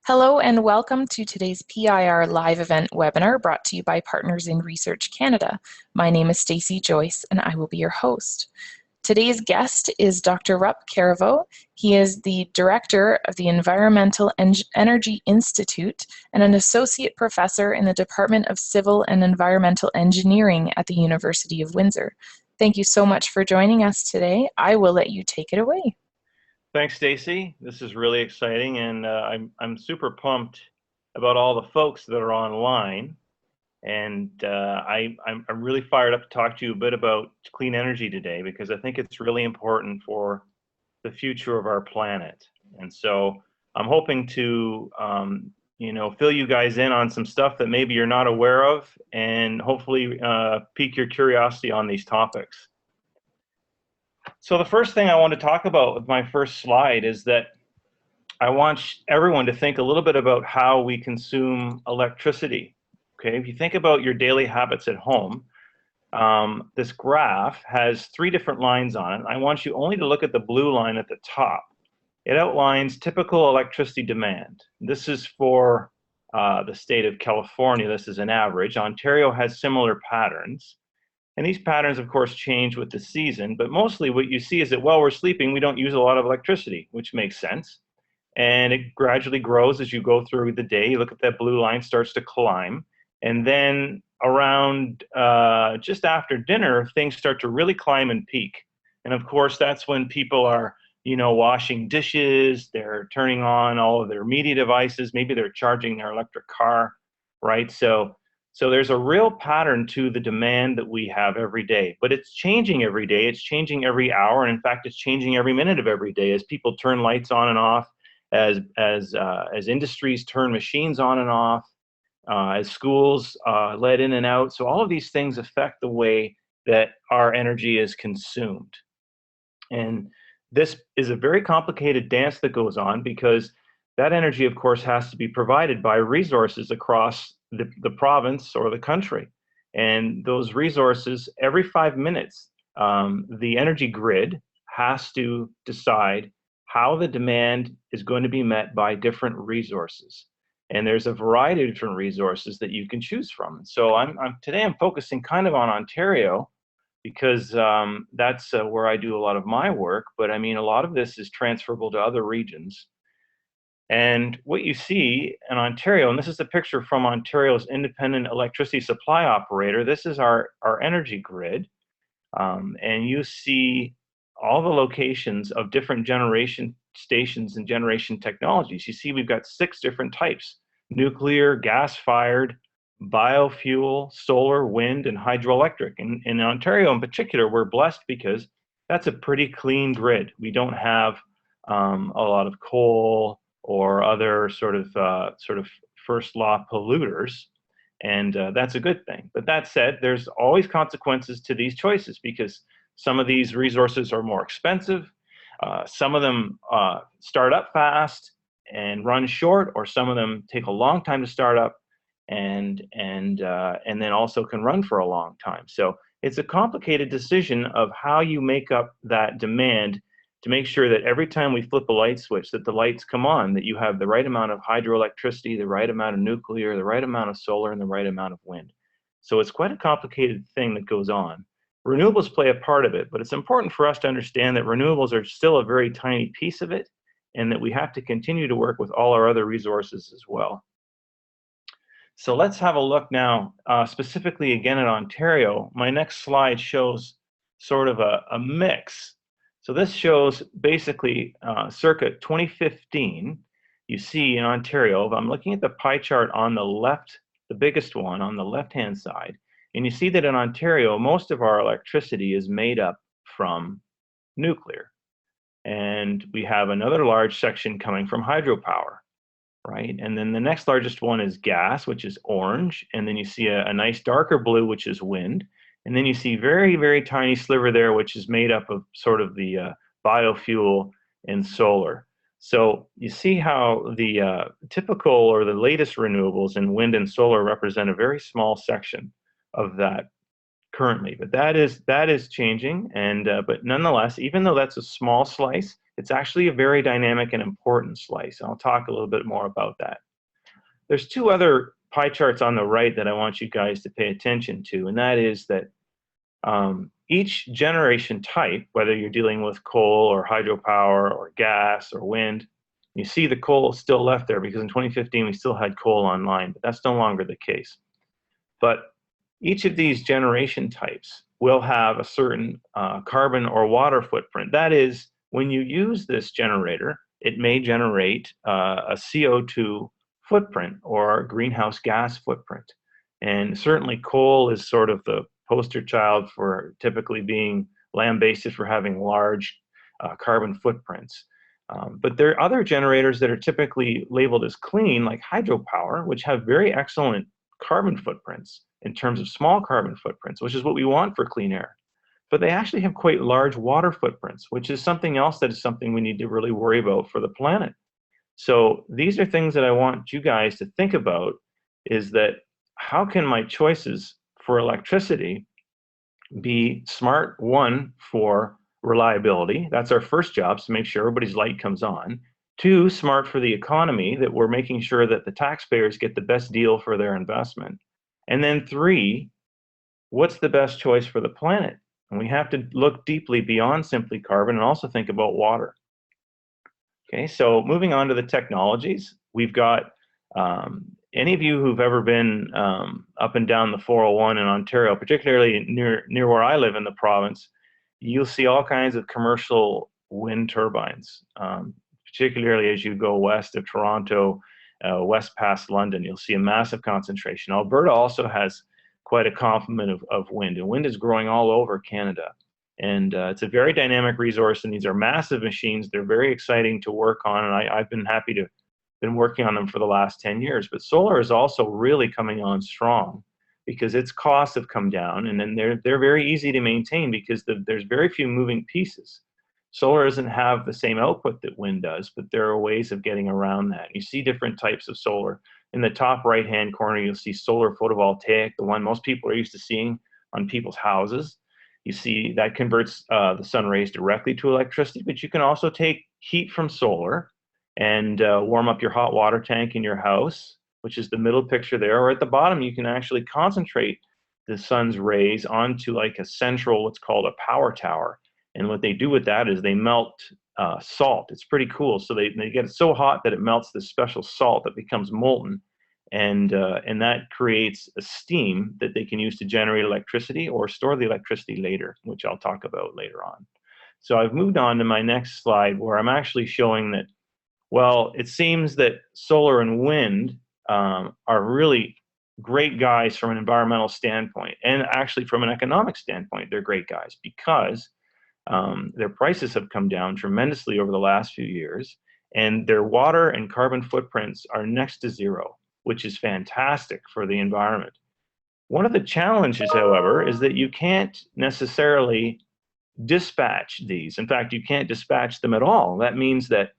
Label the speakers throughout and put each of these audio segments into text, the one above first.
Speaker 1: Hello and welcome to today's PIR live event webinar brought to you by Partners in Research Canada. My name is Stacey Joyce and I will be your host. Today's guest is Dr. Rupp Carriveau. He is the Director of the Environmental Energy Institute and an Associate Professor in the Department of Civil and Environmental Engineering at the University of Windsor. Thank you so much for joining us today. I will let you take it away.
Speaker 2: Thanks, Stacy. This is really exciting, and I'm super pumped about all the folks that are online. And I'm really fired up to talk to you a bit about clean energy today because I think it's really important for the future of our planet. And so I'm hoping to fill you guys in on some stuff that maybe you're not aware of, and hopefully pique your curiosity on these topics. So the first thing I want to talk about with my first slide is that I want everyone to think a little bit about how we consume electricity. Okay, if you think about your daily habits at home, this graph has three different lines on it. I want you only to look at the blue line at the top. It outlines typical electricity demand. This is for the state of California. This is an average. Ontario has similar patterns. And these patterns, of course, change with the season, but mostly what you see is that while we're sleeping, we don't use a lot of electricity, which makes sense. And it gradually grows as you go through the day. You look at that blue line, starts to climb. And then around just after dinner, things start to really climb and peak. And of course, that's when people are, washing dishes, they're turning on all of their media devices, maybe they're charging their electric car, right? So there's a real pattern to the demand that we have every day, but it's changing every day. It's changing every hour, and in fact, it's changing every minute of every day as people turn lights on and off, as industries turn machines on and off, as schools let in and out. So all of these things affect the way that our energy is consumed, and this is a very complicated dance that goes on because that energy, of course, has to be provided by resources across the province or the country. And those resources, every 5 minutes, the energy grid has to decide how the demand is going to be met by different resources. And there's a variety of different resources that you can choose from. So today I'm focusing kind of on Ontario because that's where I do a lot of my work. But I mean, a lot of this is transferable to other regions. And what you see in Ontario, and this is a picture from Ontario's independent electricity supply operator, this is our energy grid. And you see all the locations of different generation stations and generation technologies. You see we've got 6 different types: nuclear, gas-fired, biofuel, solar, wind, and hydroelectric. And in Ontario in particular, we're blessed because that's a pretty clean grid. We don't have a lot of coal or other sort of first law polluters, and that's a good thing. But that said, there's always consequences to these choices because some of these resources are more expensive, some of them start up fast and run short, or some of them take a long time to start up and then also can run for a long time. So it's a complicated decision of how you make up that demand to make sure that every time we flip a light switch, that the lights come on, that you have the right amount of hydroelectricity, the right amount of nuclear, the right amount of solar, and the right amount of wind. So it's quite a complicated thing that goes on. Renewables play a part of it, but it's important for us to understand that renewables are still a very tiny piece of it, and that we have to continue to work with all our other resources as well. So let's have a look now, specifically again at Ontario. My next slide shows sort of a mix. So this shows basically circa 2015, you see in Ontario, if I'm looking at the pie chart on the left, the biggest one on the left-hand side, and you see that in Ontario, most of our electricity is made up from nuclear. And we have another large section coming from hydropower, right? And then the next largest one is gas, which is orange. And then you see a nice darker blue, which is wind. And then you see very, very tiny sliver there, which is made up of sort of the biofuel and solar. So you see how the typical or the latest renewables in wind and solar represent a very small section of that currently. But that is changing. And but nonetheless, even though that's a small slice, It's actually a very dynamic and important slice. And I'll talk a little bit more about that. There's two other pie charts on the right that I want you guys to pay attention to, and that is that each generation type, whether you're dealing with coal or hydropower or gas or wind, you see the coal still left there because in 2015 we still had coal online, but that's no longer the case. But each of these generation types will have a certain carbon or water footprint. That is, when you use this generator, it may generate a CO2 footprint or greenhouse gas footprint. And certainly coal is sort of the poster child for typically being lambasted for having large carbon footprints. But there are other generators that are typically labeled as clean, like hydropower, which have very excellent carbon footprints in terms of small carbon footprints, which is what we want for clean air. But they actually have quite large water footprints, which is something else that is something we need to really worry about for the planet. So these are things that I want you guys to think about, is that how can my choices for electricity be smart? One, for reliability. That's our first job, to make sure everybody's light comes on. Two, smart for the economy, that we're making sure that the taxpayers get the best deal for their investment. And then three, what's the best choice for the planet? And we have to look deeply beyond simply carbon and also think about water. Okay, so moving on to the technologies, we've got any of you who've ever been up and down the 401 in Ontario, particularly near where I live in the province, you'll see all kinds of commercial wind turbines, particularly as you go west of Toronto, west past London. You'll see a massive concentration. Alberta also has quite a complement of wind, and wind is growing all over Canada. And it's a very dynamic resource, and these are massive machines. They're very exciting to work on, and I've been happy to been working on them for the last 10 years. But solar is also really coming on strong because its costs have come down, and then they're very easy to maintain because there's very few moving pieces. Solar doesn't have the same output that wind does, but there are ways of getting around that. You see different types of solar. In the top right-hand corner, you'll see solar photovoltaic, the one most people are used to seeing on people's houses. You see that converts the sun rays directly to electricity, but you can also take heat from solar and warm up your hot water tank in your house, which is the middle picture there. Or at the bottom, you can actually concentrate the sun's rays onto like a central, what's called a power tower. And what they do with that is they melt salt. It's pretty cool. So they get it so hot that it melts this special salt that becomes molten. And that creates a steam that they can use to generate electricity or store the electricity later, which I'll talk about later on. So I've moved on to my next slide where I'm actually showing that, well, it seems that solar and wind are really great guys from an environmental standpoint, and actually from an economic standpoint, they're great guys because their prices have come down tremendously over the last few years, and their water and carbon footprints are next to zero, which is fantastic for the environment. One of the challenges, however, is that you can't necessarily dispatch these. In fact, you can't dispatch them at all. That means that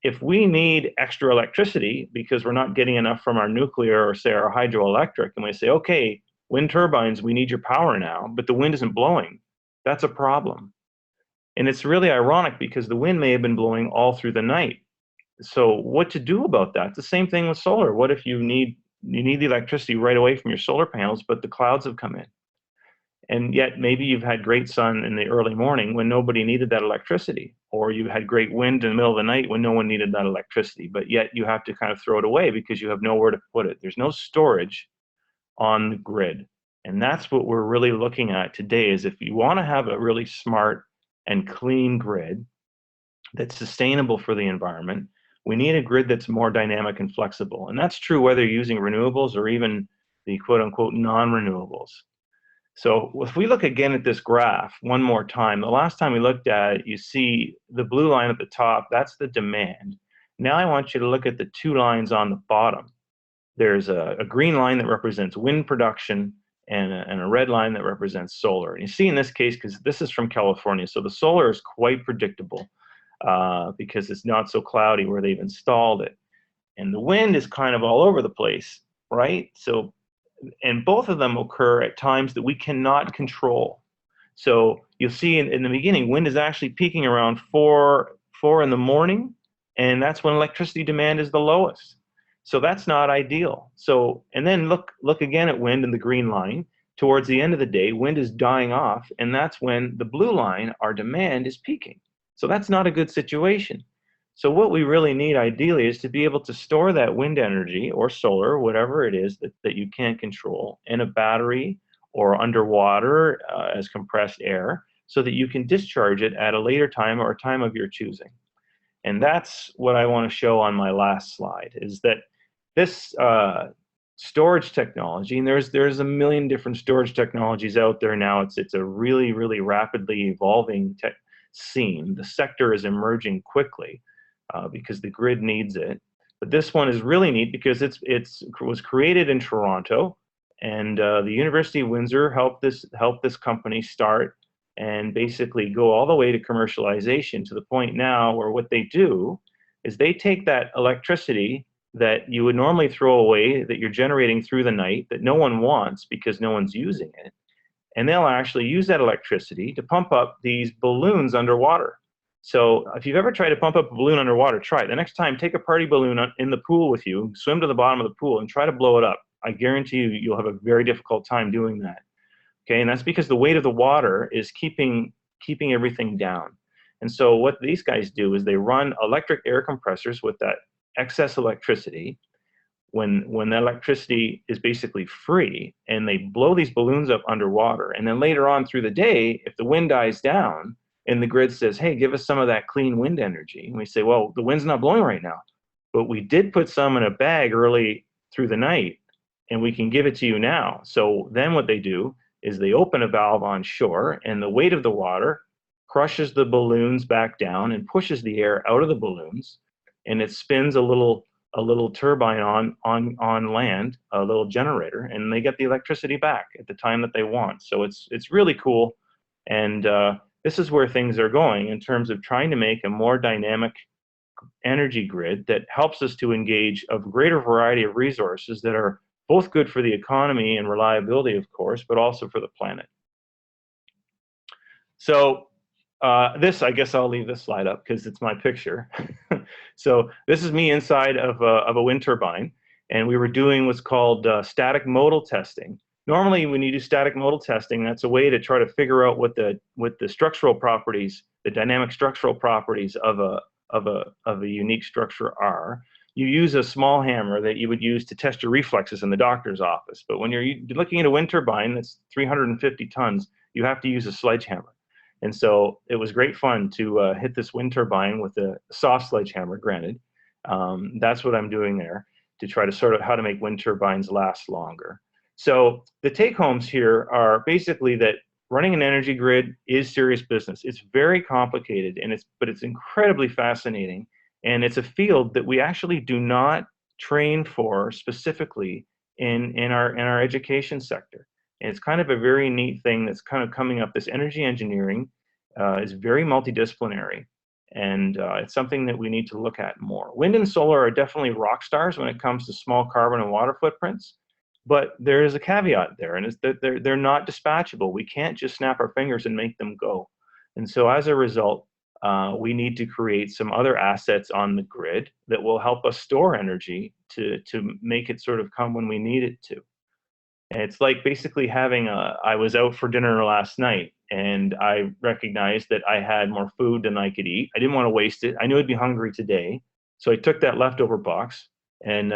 Speaker 2: if we need extra electricity because we're not getting enough from our nuclear or say our hydroelectric, and we say, okay, wind turbines, we need your power now, but the wind isn't blowing, that's a problem. And it's really ironic because the wind may have been blowing all through the night. So what to do about that? It's the same thing with solar. What if you need the electricity right away from your solar panels, but the clouds have come in? And yet maybe you've had great sun in the early morning when nobody needed that electricity, or you had great wind in the middle of the night when no one needed that electricity, but yet you have to kind of throw it away because you have nowhere to put it. There's no storage on the grid. And that's what we're really looking at today, is if you want to have a really smart and clean grid that's sustainable for the environment, we need a grid that's more dynamic and flexible. And that's true whether you're using renewables or even the quote unquote non-renewables. So if we look again at this graph one more time, the last time we looked at it, you see the blue line at the top, that's the demand. Now I want you to look at the two lines on the bottom. There's a green line that represents wind production and a red line that represents solar. And you see in this case, because this is from California, so the solar is quite predictable because it's not so cloudy where they've installed it. And the wind is kind of all over the place, right? So, and both of them occur at times that we cannot control. So you'll see in the beginning, wind is actually peaking around 4 4 in the morning, and that's when electricity demand is the lowest. So that's not ideal. So, and then look again at wind in the green line. Towards the end of the day, wind is dying off, and that's when the blue line, our demand, is peaking. So that's not a good situation. So what we really need ideally is to be able to store that wind energy or solar, whatever it is that you can't control, in a battery or underwater as compressed air, so that you can discharge it at a later time or a time of your choosing. And that's what I want to show on my last slide, is that this storage technology, and there's a million different storage technologies out there now. It's a really, really rapidly evolving scene. The sector is emerging quickly because the grid needs it. But this one is really neat because it was created in Toronto, and the University of Windsor helped this company start and basically go all the way to commercialization, to the point now where what they do is they take that electricity that you would normally throw away, that you're generating through the night, that no one wants because no one's using it, and they'll actually use that electricity to pump up these balloons underwater. So if you've ever tried to pump up a balloon underwater, try it. The next time, take a party balloon in the pool with you, swim to the bottom of the pool, and try to blow it up. I guarantee you, you'll have a very difficult time doing that. Okay, and that's because the weight of the water is keeping everything down. And so what these guys do is they run electric air compressors with that excess electricity when the electricity is basically free, and they blow these balloons up underwater. And then later on through the day, if the wind dies down and the grid says, hey, give us some of that clean wind energy, and we say, well, the wind's not blowing right now, but we did put some in a bag early through the night, and we can give it to you now. So then what they do is they open a valve on shore, and the weight of the water crushes the balloons back down and pushes the air out of the balloons, and it spins a little turbine on land, a little generator, and they get the electricity back at the time that they want. So it's really cool, and this is where things are going in terms of trying to make a more dynamic energy grid that helps us to engage a greater variety of resources that are both good for the economy and reliability, of course, but also for the planet. So this, I guess I'll leave this slide up because it's my picture. So this is me inside of a wind turbine, and we were doing what's called static modal testing. Normally, when you do static modal testing, that's a way to try to figure out what the structural properties, the dynamic structural properties of a unique structure are. You use a small hammer that you would use to test your reflexes in the doctor's office. But when you're looking at a wind turbine that's 350 tons, you have to use a sledgehammer. And so it was great fun to hit this wind turbine with a soft sledgehammer, granted. That's what I'm doing there, to try to sort out how to make wind turbines last longer. So the take-homes here are basically that running an energy grid is serious business. It's very complicated, but it's incredibly fascinating. And it's a field that we actually do not train for specifically in our education sector. And it's kind of a very neat thing that's kind of coming up. This energy engineering is very multidisciplinary, and it's something that we need to look at more. Wind and solar are definitely rock stars when it comes to small carbon and water footprints, but there is a caveat there, and it's that they're not dispatchable. We can't just snap our fingers and make them go. And so as a result, we need to create some other assets on the grid that will help us store energy to make it sort of come when we need it to. And it's like basically having I was out for dinner last night, and I recognized that I had more food than I could eat. I didn't want to waste it. I knew I'd be hungry today. So I took that leftover box, and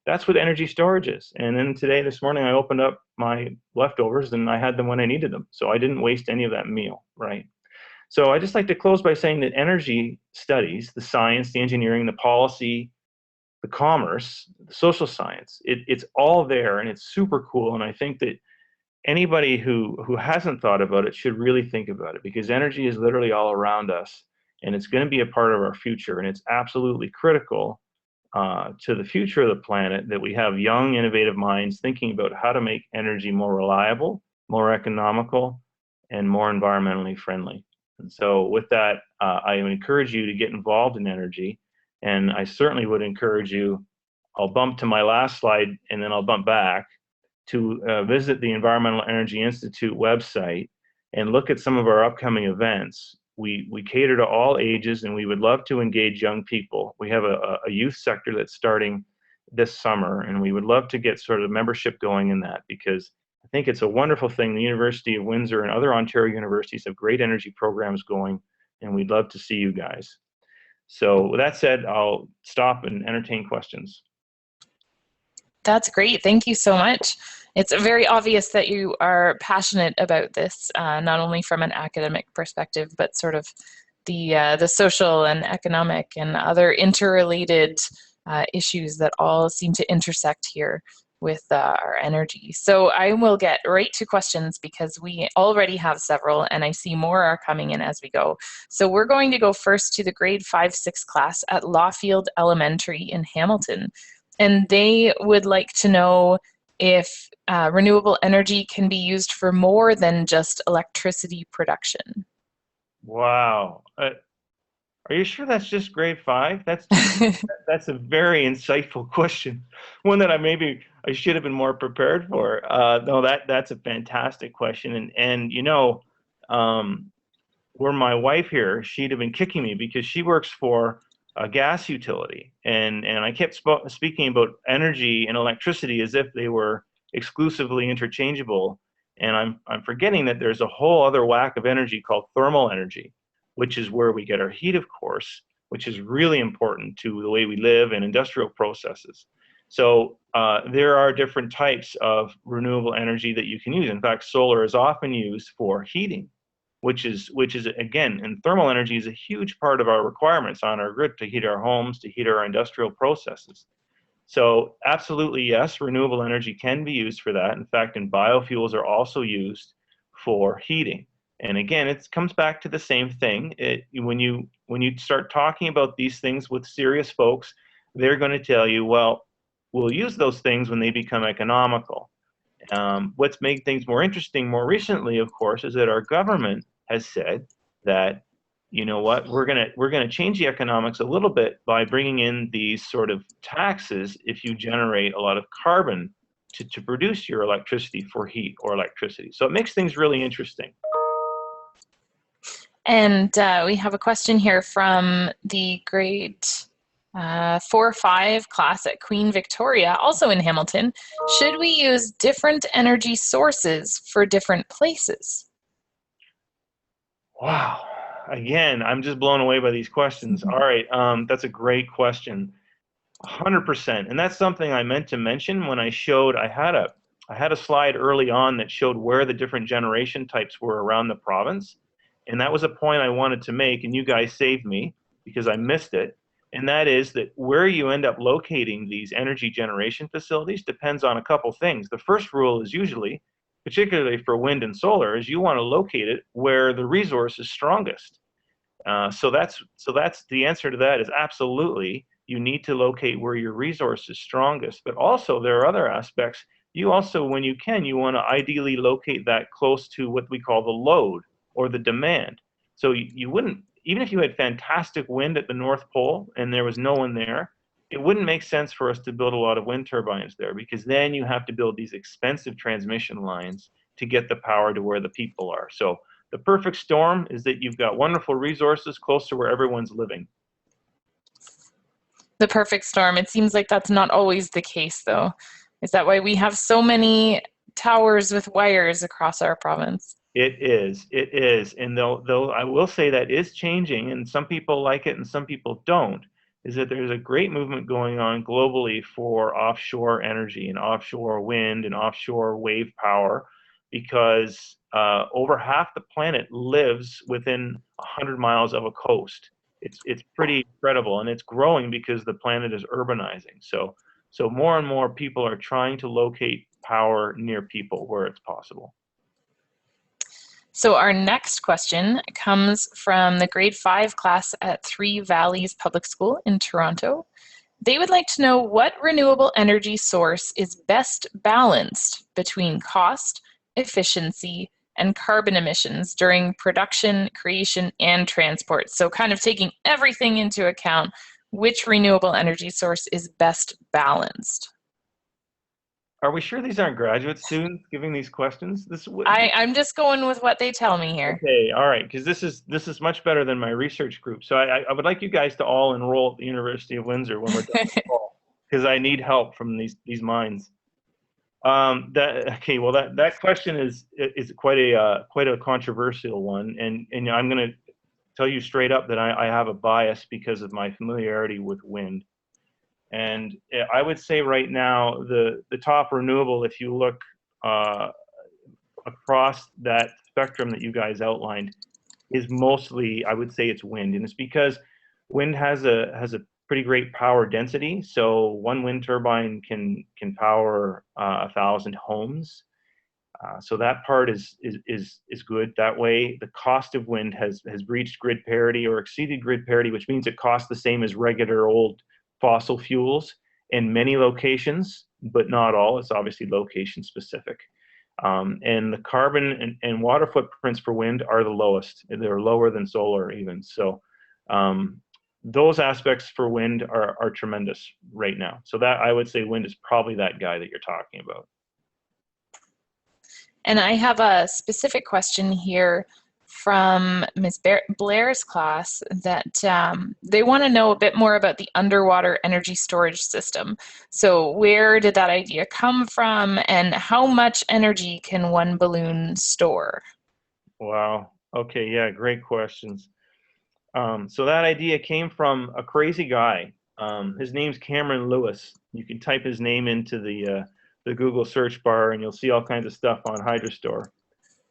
Speaker 2: that's what energy storage is. And then this morning, I opened up my leftovers, and I had them when I needed them. So I didn't waste any of that meal, right? So I just like to close by saying that energy studies, the science, the engineering, the policy, the commerce, the social science, it's all there, and it's super cool. And I think that anybody who hasn't thought about it should really think about it, because energy is literally all around us, and it's going to be a part of our future. And it's absolutely critical to the future of the planet that we have young, innovative minds thinking about how to make energy more reliable, more economical, and more environmentally friendly. And so with that, I encourage you to get involved in energy. And I certainly would encourage you, I'll bump to my last slide and then I'll bump back, to visit the Environmental Energy Institute website and look at some of our upcoming events. we cater to all ages, and we would love to engage young people. We have a youth sector that's starting this summer, and we would love to get sort of membership going in that, because I think it's a wonderful thing. The University of Windsor and other Ontario universities have great energy programs going, and we'd love to see you guys. So with that said, I'll stop and entertain questions.
Speaker 1: That's great. Thank you so much. It's very obvious that you are passionate about this, not only from an academic perspective, but sort of the social and economic and other interrelated issues that all seem to intersect here with our energy. So I will get right to questions because we already have several, and I see more are coming in as we go. So we're going to go first to the grade 5-6 class at Lawfield Elementary in Hamilton. And they would like to know if renewable energy can be used for more than just electricity production.
Speaker 2: Wow. Are you sure that's just grade 5? That's a very insightful question. One that I should have been more prepared for. No, that's a fantastic question. And you know, were my wife here, she'd have been kicking me because she works for a gas utility, and I kept speaking about energy and electricity as if they were exclusively interchangeable, and I'm forgetting that there's a whole other whack of energy called thermal energy, which is where we get our heat, of course, which is really important to the way we live and industrial processes. So there are different types of renewable energy that you can use. In fact, solar is often used for heating, which is again, and thermal energy is a huge part of our requirements on our grid to heat our homes, to heat our industrial processes. So absolutely, yes, renewable energy can be used for that. In fact, and biofuels are also used for heating. And again, it comes back to the same thing. When you start talking about these things with serious folks, they're going to tell you, well, we'll use those things when they become economical. What's made things more interesting more recently, of course, is that our government has said that, you know what, we're gonna change the economics a little bit by bringing in these sort of taxes if you generate a lot of carbon to produce your electricity for heat or electricity. So it makes things really interesting.
Speaker 1: And we have a question here from the grade 4-5 class at Queen Victoria, also in Hamilton. Should we use different energy sources for different places?
Speaker 2: Wow. Again, I'm just blown away by these questions. All right, that's a great question. 100%. And that's something I meant to mention when I showed, I had a slide early on that showed where the different generation types were around the province. And that was a point I wanted to make, and you guys saved me because I missed it. And that is that where you end up locating these energy generation facilities depends on a couple things. The first rule is usually, particularly for wind and solar, is you want to locate it where the resource is strongest. So that's the answer to that is absolutely, you need to locate where your resource is strongest. But also there are other aspects. You also, when you can, you want to ideally locate that close to what we call the load or the demand. So you wouldn't, even if you had fantastic wind at the North Pole and there was no one there, it wouldn't make sense for us to build a lot of wind turbines there, because then you have to build these expensive transmission lines to get the power to where the people are. So the perfect storm is that you've got wonderful resources close to where everyone's living.
Speaker 1: The perfect storm. It seems like that's not always the case, though. Is that why we have so many towers with wires across our province?
Speaker 2: It is. And though I will say that is changing, and some people like it and some people don't, is that there's a great movement going on globally for offshore energy and offshore wind and offshore wave power, because over half the planet lives within 100 miles of a coast. It's pretty incredible, and it's growing because the planet is urbanizing. So more and more people are trying to locate power near people where it's possible.
Speaker 1: So our next question comes from the grade 5 class at Three Valleys Public School in Toronto. They would like to know what renewable energy source is best balanced between cost, efficiency, and carbon emissions during production, creation, and transport. So kind of taking everything into account, which renewable energy source is best balanced?
Speaker 2: Are we sure these aren't graduate students giving these questions?
Speaker 1: I'm just going with what they tell me here.
Speaker 2: Okay, all right, because this is much better than my research group. So I would like you guys to all enroll at the University of Windsor when we're done with the fall, because I need help from these minds. Well, that question is quite a controversial one, and I'm going to tell you straight up that I have a bias because of my familiarity with wind. And I would say right now the top renewable, if you look across that spectrum that you guys outlined, is mostly, I would say, it's wind, and it's because wind has a pretty great power density. So one wind turbine can power 1,000 homes. So that part is good. That way, the cost of wind has reached grid parity or exceeded grid parity, which means it costs the same as regular old fossil fuels in many locations, but not all. It's obviously location specific. And the carbon and water footprints for wind are the lowest. They're lower than solar even. So those aspects for wind are tremendous right now. So that, I would say, wind is probably that guy that you're talking about.
Speaker 1: And I have a specific question here from Ms. Blair's class that they want to know a bit more about the underwater energy storage system. So where did that idea come from, and how much energy can one balloon store?
Speaker 2: Wow. Okay. Yeah. Great questions. So that idea came from a crazy guy. His name's Cameron Lewis. You can type his name into the Google search bar, and you'll see all kinds of stuff on Hydrostore.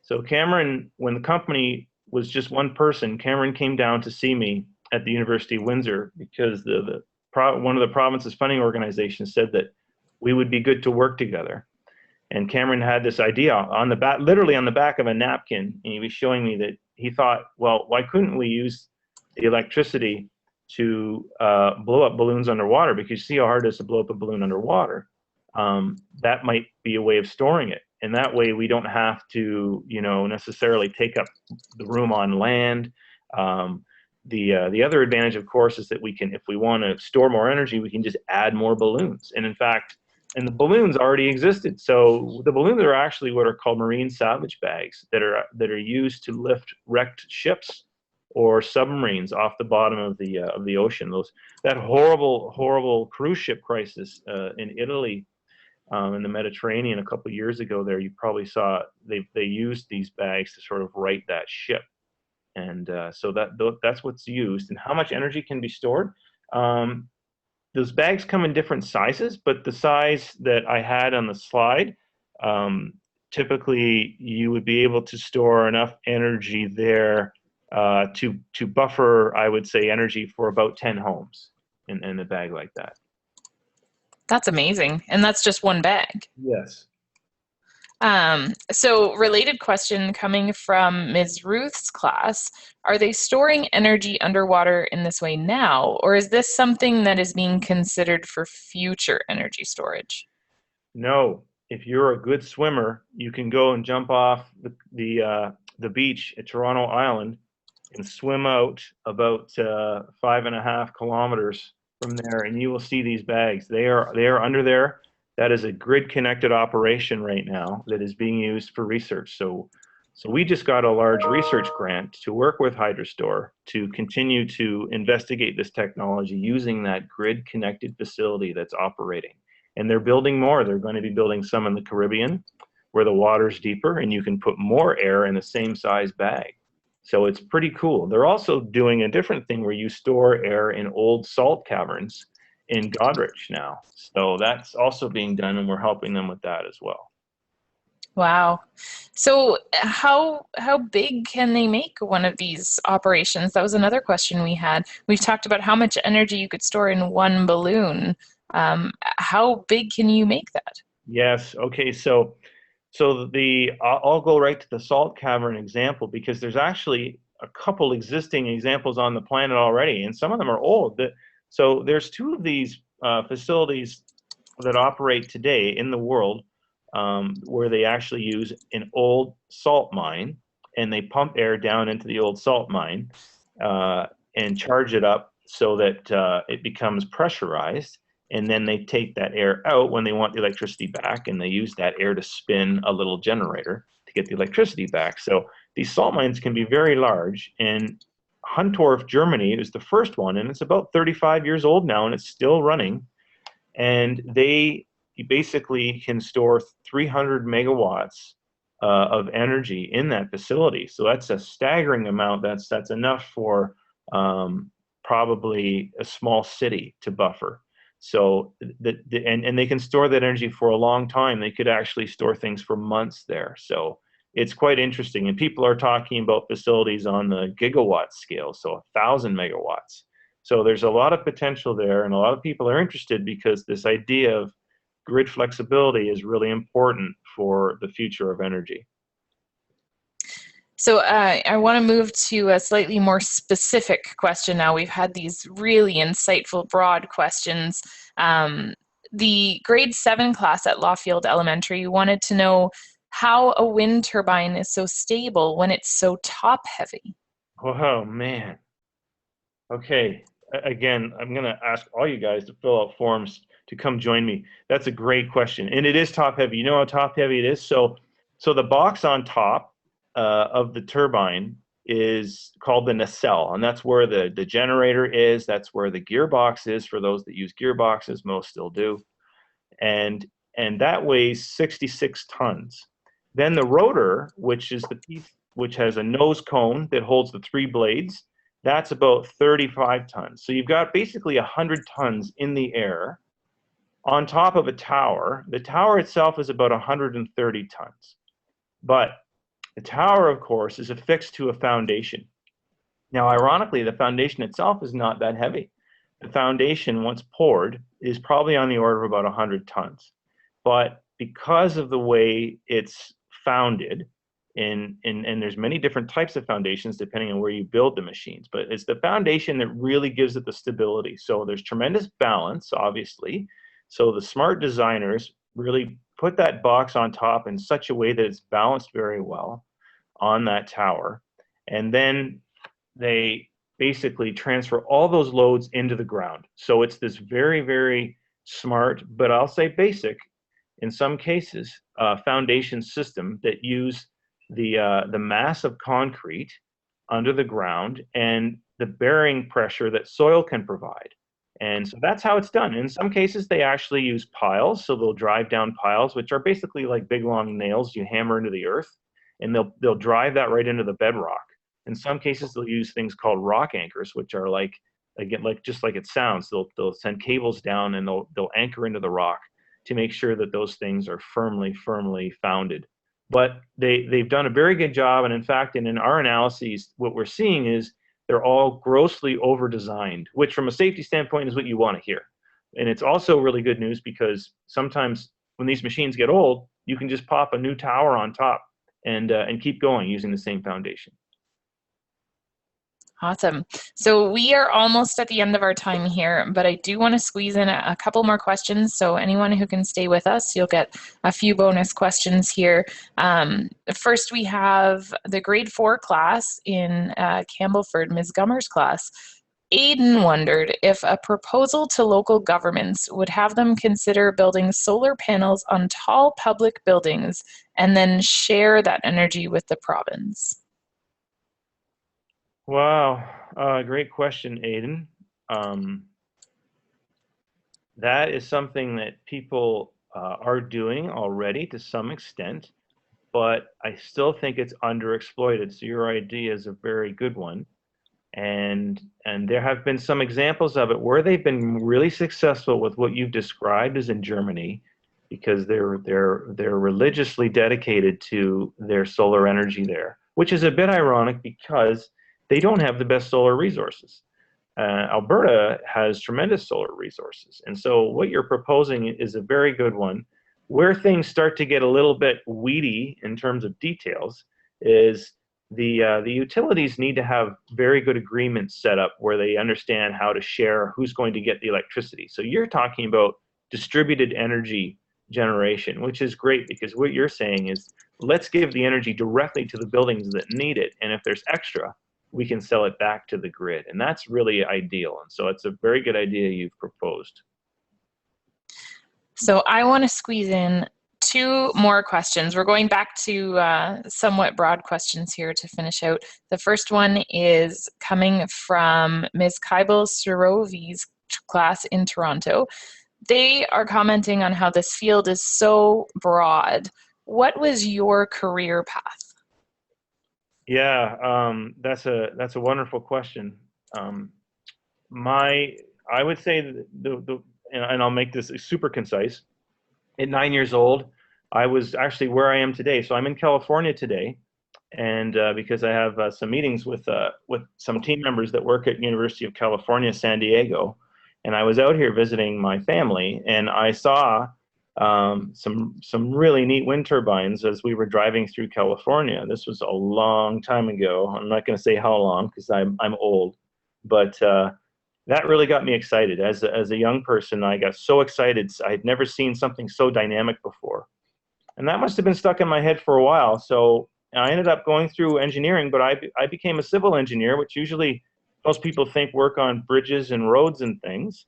Speaker 2: So Cameron, when the company was just one person, Cameron came down to see me at the University of Windsor because one of the province's funding organizations said that we would be good to work together. And Cameron had this idea on the back, literally on the back of a napkin, and he was showing me that he thought, well, why couldn't we use the electricity to blow up balloons underwater? Because you see how hard it is to blow up a balloon underwater. That might be a way of storing it. And that way we don't have to, necessarily take up the room on land. The other advantage, of course, is that we can, if we want to store more energy, we can just add more balloons. And in fact, the balloons already existed. So the balloons are actually what are called marine salvage bags that are used to lift wrecked ships or submarines off the bottom of the ocean. That horrible cruise ship crisis in Italy. In the Mediterranean a couple of years ago, there you probably saw they used these bags to sort of right that ship, and so that's what's used. And how much energy can be stored? Those bags come in different sizes, but the size that I had on the slide, typically you would be able to store enough energy there to buffer, I would say, energy for about 10 homes in a bag like that.
Speaker 1: That's amazing. And that's just one bag.
Speaker 2: Yes.
Speaker 1: So related question coming from Ms. Ruth's class, are they storing energy underwater in this way now, or is this something that is being considered for future energy storage?
Speaker 2: No. If you're a good swimmer, you can go and jump off the beach at Toronto Island and swim out about 5.5 kilometers from there, and you will see these bags. They are under there. That is a grid-connected operation right now that is being used for research. So we just got a large research grant to work with Hydrostore to continue to investigate this technology using that grid-connected facility that's operating. And they're building more. They're going to be building some in the Caribbean where the water's deeper and you can put more air in the same size bag. So it's pretty cool. They're also doing a different thing where you store air in old salt caverns in Godrich now. So that's also being done, and we're helping them with that as well.
Speaker 1: Wow. So how big can they make one of these operations? That was another question we had. We've talked about how much energy you could store in one balloon. How big can you make that?
Speaker 2: Yes. Okay. So I'll go right to the salt cavern example, because there's actually a couple existing examples on the planet already, and some of them are old. So there's two of these facilities that operate today in the world where they actually use an old salt mine, and they pump air down into the old salt mine and charge it up so that it becomes pressurized. and then they take that air out when they want the electricity back, and they use that air to spin a little generator to get the electricity back. So these salt mines can be very large, and Huntorf, Germany is the first one, and it's about 35 years old now, and it's still running. And they basically can store 300 megawatts of energy in that facility. So that's a staggering amount. That's enough for probably a small city to buffer. So and they can store that energy for a long time. They could actually store things for months there. So it's quite interesting. And people are talking about facilities on the gigawatt scale, so 1,000 megawatts. So there's a lot of potential there, and a lot of people are interested because this idea of grid flexibility is really important for the future of energy.
Speaker 1: So I want to move to a slightly more specific question now. We've had these really insightful, broad questions. The grade 7 class at Lawfield Elementary wanted to know how a wind turbine is so stable when it's so top heavy.
Speaker 2: Oh, man. Okay. Again, I'm going to ask all you guys to fill out forms to come join me. That's a great question. And it is top heavy. You know how top heavy it is? So the box on top of the turbine is called the nacelle, and that's where the generator is. That's where the gearbox is for those that use gearboxes. Most still do. And that weighs 66 tons. Then the rotor, which is the piece which has a nose cone that holds the 3 blades, that's about 35 tons. So you've got basically 100 tons in the air on top of a tower. The tower itself is about 130 tons. But the tower, of course, is affixed to a foundation. Now, ironically, the foundation itself is not that heavy. The foundation, once poured, is probably on the order of about 100 tons. But because of the way it's founded, and there's many different types of foundations depending on where you build the machines, but it's the foundation that really gives it the stability. So there's tremendous balance, obviously. So the smart designers really put that box on top in such a way that it's balanced very well on that tower. And then they basically transfer all those loads into the ground. So it's this very, very smart, but I'll say basic, in some cases, foundation system that use the mass of concrete under the ground and the bearing pressure that soil can provide. And so that's how it's done. In some cases, they actually use piles. So they'll drive down piles, which are basically like big long nails you hammer into the earth, and they'll drive that right into the bedrock. In some cases, they'll use things called rock anchors, which are like, again, like just like it sounds. They'll send cables down and they'll anchor into the rock to make sure that those things are firmly founded. But they've done a very good job, and in fact, in our analyses, what we're seeing is they're all grossly over-designed, which from a safety standpoint is what you want to hear. And it's also really good news because sometimes when these machines get old, you can just pop a new tower on top and keep going using the same foundation.
Speaker 1: Awesome. So we are almost at the end of our time here, but I do want to squeeze in a couple more questions. So anyone who can stay with us, you'll get a few bonus questions here. First, we have the grade 4 class in Campbellford, Ms. Gummer's class. Aiden wondered if a proposal to local governments would have them consider building solar panels on tall public buildings and then share that energy with the province.
Speaker 2: Wow, great question, Aiden. That is something that people are doing already to some extent, but I still think it's underexploited. So your idea is a very good one. And there have been some examples of it where they've been really successful with what you've described as in Germany, because they're religiously dedicated to their solar energy there, which is a bit ironic because they don't have the best solar resources. Alberta has tremendous solar resources. And so what you're proposing is a very good one. Where things start to get a little bit weedy in terms of details is the utilities need to have very good agreements set up where they understand how to share who's going to get the electricity. So you're talking about distributed energy generation, which is great because what you're saying is let's give the energy directly to the buildings that need it. And if there's extra, we can sell it back to the grid. And that's really ideal. And so it's a very good idea you've proposed.
Speaker 1: So I want to squeeze in two more questions. We're going back to somewhat broad questions here to finish out. The first one is coming from Ms. Keibel-Surovi's class in Toronto. They are commenting on how this field is so broad. What was your career path?
Speaker 2: Yeah, that's a wonderful question. I would say and I'll make this super concise. At 9 years old, I was actually where I am today. So I'm in California today, and because I have some meetings with some team members that work at University of California, San Diego, and I was out here visiting my family, and I saw some really neat wind turbines as we were driving through California. This was a long time ago. I'm not going to say how long because I'm old, but that really got me excited. As a young person, I got so excited. I had never seen something so dynamic before. And that must have been stuck in my head for a while. So I ended up going through engineering, but I became a civil engineer, which usually most people think work on bridges and roads and things.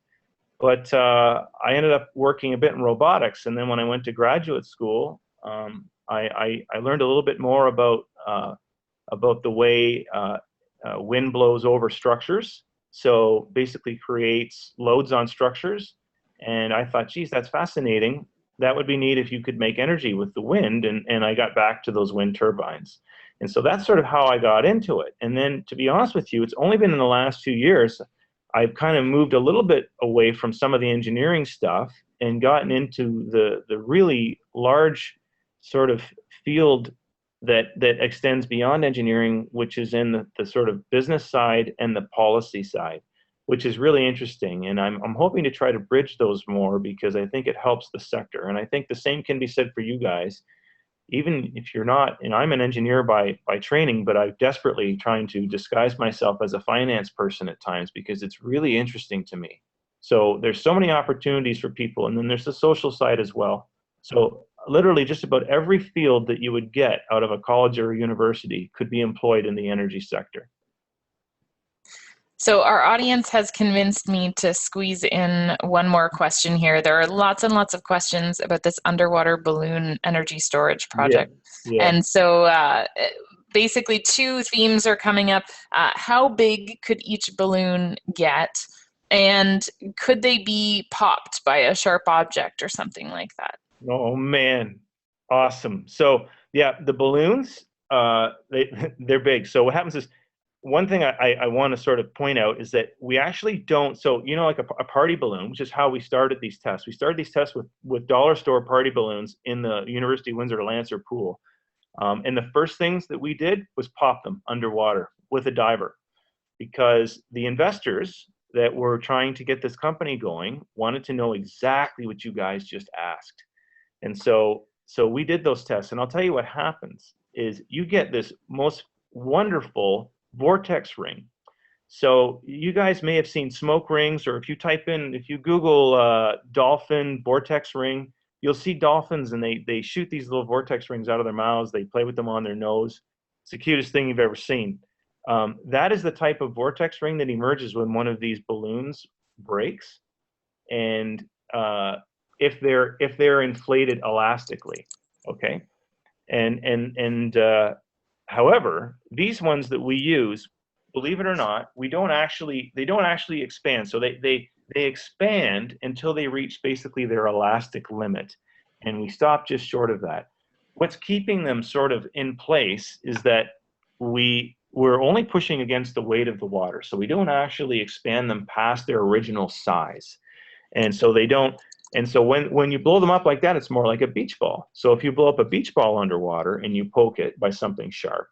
Speaker 2: But I ended up working a bit in robotics. And then when I went to graduate school, I learned a little bit more about the way wind blows over structures. So basically creates loads on structures. And I thought, geez, that's fascinating. That would be neat if you could make energy with the wind. And I got back to those wind turbines. And so that's sort of how I got into it. And then to be honest with you, it's only been in the last few years I've kind of moved a little bit away from some of the engineering stuff and gotten into the really large sort of field that extends beyond engineering, which is in the sort of business side and the policy side, which is really interesting. And I'm hoping to try to bridge those more because I think it helps the sector. And I think the same can be said for you guys. Even if you're not, and I'm an engineer by training, but I'm desperately trying to disguise myself as a finance person at times because it's really interesting to me. So there's so many opportunities for people, and then there's the social side as well. So literally just about every field that you would get out of a college or a university could be employed in the energy sector.
Speaker 1: So our audience has convinced me to squeeze in one more question here. There are lots and lots of questions about this underwater balloon energy storage project.
Speaker 2: Yeah.
Speaker 1: And so basically two themes are coming up. How big could each balloon get? And could they be popped by a sharp object or something like that?
Speaker 2: Oh man, awesome. So yeah, the balloons, they're big. So what happens is, one thing I want to sort of point out is that we actually don't, so you know, like a party balloon, which is how we started these tests. We started these tests with dollar store party balloons in the University of Windsor Lancer pool. And the first things that we did was pop them underwater with a diver, because the investors that were trying to get this company going wanted to know exactly what you guys just asked. And so we did those tests, and I'll tell you what happens is you get this most wonderful vortex ring. So you guys may have seen smoke rings, or if you Google dolphin vortex ring, you'll see dolphins, and they shoot these little vortex rings out of their mouths. They play with them on their nose. It's the cutest thing you've ever seen. That is the type of vortex ring that emerges when one of these balloons breaks, and if they're inflated elastically, okay. However, these ones that we use, believe it or not, they don't actually expand. So they expand until they reach basically their elastic limit, and we stop just short of that. What's keeping them sort of in place is that we're only pushing against the weight of the water, so we don't actually expand them past their original size, and so they don't. And so when you blow them up like that, it's more like a beach ball. So if you blow up a beach ball underwater and you poke it by something sharp,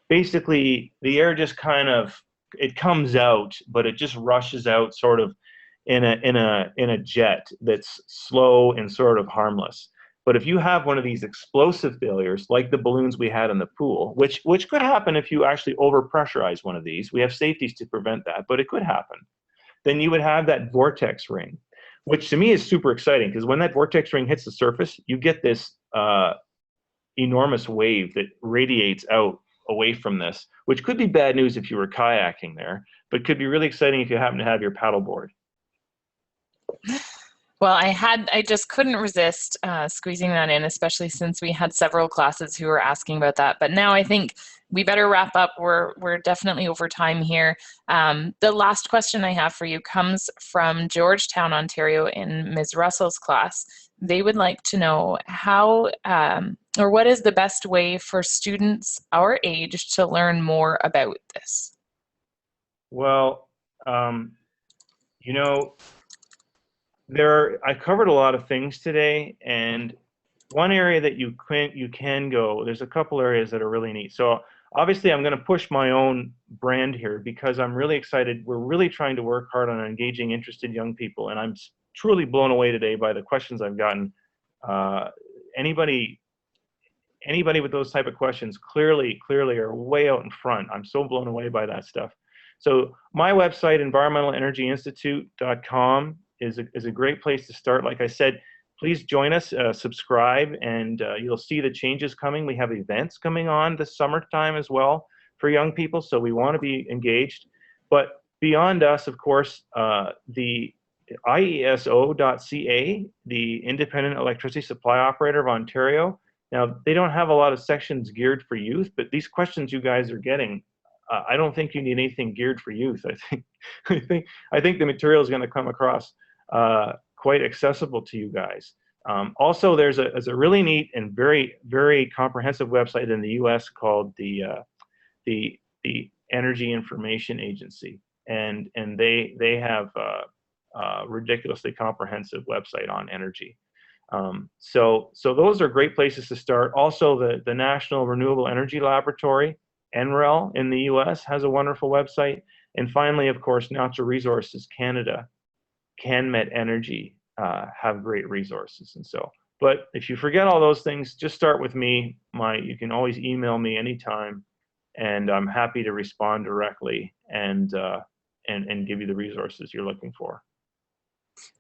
Speaker 2: basically the air just kind of, it comes out, but it just rushes out sort of in a jet that's slow and sort of harmless. But if you have one of these explosive failures, like the balloons we had in the pool, which could happen if you actually overpressurize one of these, we have safeties to prevent that, but it could happen, then you would have that vortex ring, which to me is super exciting, because when that vortex ring hits the surface, you get this enormous wave that radiates out away from this, which could be bad news if you were kayaking there, but could be really exciting if you happen to have your paddleboard.
Speaker 1: Well, I just couldn't resist squeezing that in, especially since we had several classes who were asking about that. But now I think we better wrap up. We're definitely over time here. The last question I have for you comes from Georgetown, Ontario, in Ms. Russell's class. They would like to know how or what is the best way for students our age to learn more about this?
Speaker 2: Well, you know, I covered a lot of things today, and one area that you can go, there's a couple areas that are really neat. So obviously I'm going to push my own brand here because I'm really excited. We're really trying to work hard on engaging interested young people, and I'm truly blown away today by the questions I've gotten. Anybody with those type of questions clearly are way out in front. I'm so blown away by that stuff. So my website, environmentalenergyinstitute.com, is a great place to start. Like I said, please join us, subscribe, and you'll see the changes coming. We have events coming on this summertime as well for young people, so we want to be engaged. But beyond us, of course, the IESO.ca, the Independent Electricity Supply Operator of Ontario. Now, they don't have a lot of sections geared for youth, but these questions you guys are getting, I don't think you need anything geared for youth. I think the material is going to come across quite accessible to you guys. Also, there's a really neat and very comprehensive website in the U.S. called the Energy Information Agency, and they have a ridiculously comprehensive website on energy. So those are great places to start. Also, the National Renewable Energy Laboratory, NREL, in the US has a wonderful website. And finally, of course, Natural Resources Canada, CanMet Energy, have great resources. And so, but if you forget all those things, just start with me. You can always email me anytime, and I'm happy to respond directly and give you the resources you're looking for.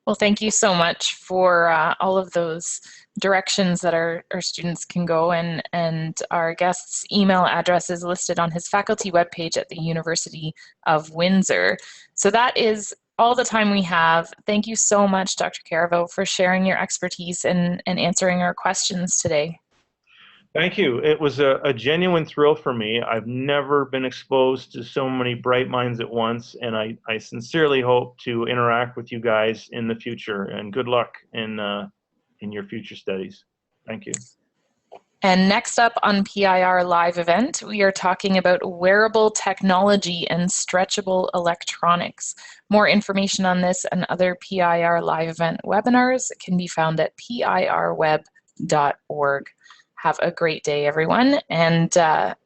Speaker 1: Well, thank you so much for all of those directions that our students can go, and our guest's email address is listed on his faculty webpage at the University of Windsor. So that is all the time we have. Thank you so much, Dr. Carriveau, for sharing your expertise and answering our questions today.
Speaker 2: Thank you. It was a genuine thrill for me. I've never been exposed to so many bright minds at once, and I sincerely hope to interact with you guys in the future. And good luck in your future studies. Thank you.
Speaker 1: And next up on PIR Live event, we are talking about wearable technology and stretchable electronics. More information on this and other PIR Live event webinars can be found at pirweb.org. Have a great day, everyone, and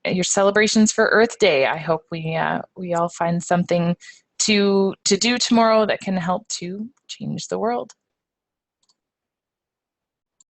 Speaker 1: your celebrations for Earth Day. I hope we all find something to do tomorrow that can help to change the world.